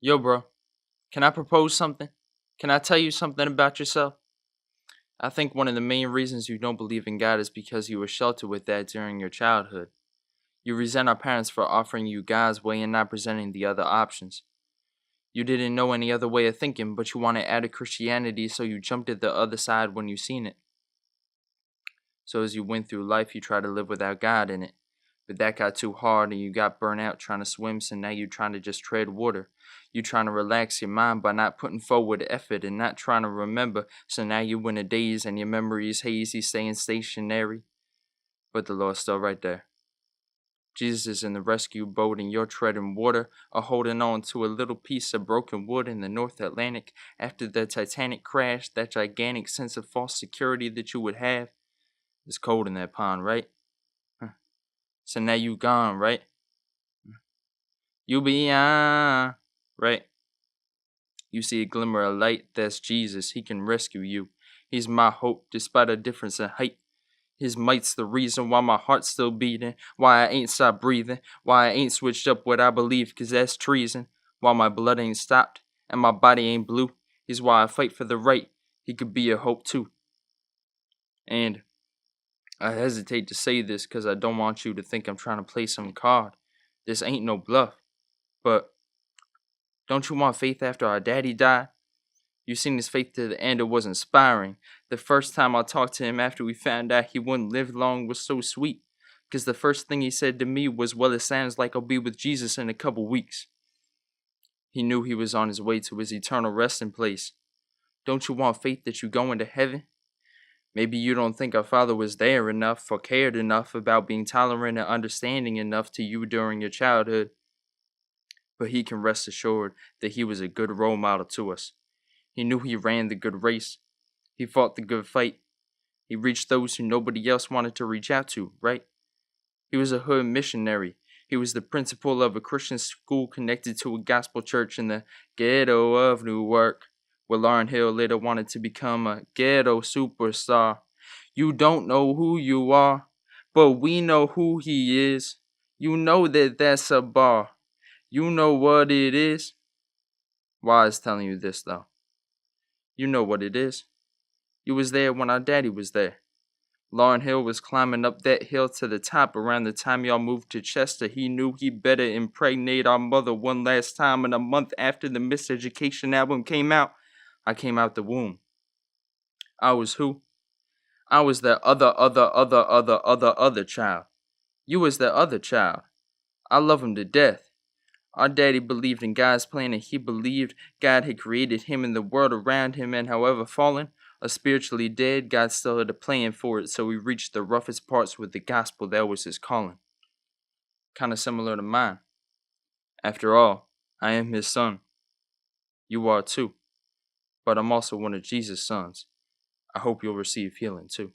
Yo, bro, can I propose something? Can I tell you something about yourself? I think one of the main reasons you don't believe in God is because you were sheltered with that during your childhood. You resent our parents for offering you God's way and not presenting the other options. You didn't know any other way of thinking, but you wanted added Christianity, so you jumped at the other side when you seen it. So as you went through life, you tried to live without God in it. But that got too hard and you got burnt out trying to swim, so now you're trying to just tread water. You're trying to relax your mind by not putting forward effort and not trying to remember, so now you're in a daze and your memory is hazy, staying stationary. But the Lord's still right there. Jesus is in the rescue boat and you're treading water or holding on to a little piece of broken wood in the North Atlantic after the Titanic crash. That gigantic sense of false security that you would have. It's cold in that pond, right? So now you gone, right? You beyond, right? You see a glimmer of light, that's Jesus. He can rescue you. He's my hope, despite a difference in height. His might's the reason why my heart's still beating, why I ain't stopped breathing, why I ain't switched up what I believe, 'cause that's treason. Why my blood ain't stopped, and my body ain't blue. He's why I fight for the right. He could be your hope too. And I hesitate to say this 'cause I don't want you to think I'm trying to play some card. This ain't no bluff. But don't you want faith after our daddy died? You seen his faith to the end, it was inspiring. The first time I talked to him after we found out he wouldn't live long was so sweet. Because the first thing he said to me was, well, it sounds like I'll be with Jesus in a couple weeks. He knew he was on his way to his eternal resting place. Don't you want faith that you go into heaven? Maybe you don't think our Father was there enough or cared enough about being tolerant and understanding enough to you during your childhood. But he can rest assured that he was a good role model to us. He knew he ran the good race. He fought the good fight. He reached those who nobody else wanted to reach out to, right? He was a hood missionary. He was the principal of a Christian school connected to a gospel church in the ghetto of Newark, where Lauryn Hill later wanted to become a ghetto superstar. You don't know who you are, but we know who he is. You know that that's a bar. You know what it is. Why is telling you this though? You know what it is. You was there when our daddy was there. Lauryn Hill was climbing up that hill to the top around the time y'all moved to Chester. He knew he better impregnate our mother one last time, and a month after the Miseducation album came out, I came out the womb. I was who? I was the other child. You was the other child. I love him to death. Our daddy believed in God's plan and he believed God had created him and the world around him, and however fallen or spiritually dead, God still had a plan for it, so he reached the roughest parts with the gospel. That was his calling. Kinda similar to mine. After all, I am his son. You are too. But I'm also one of Jesus' sons. I hope you'll receive healing too.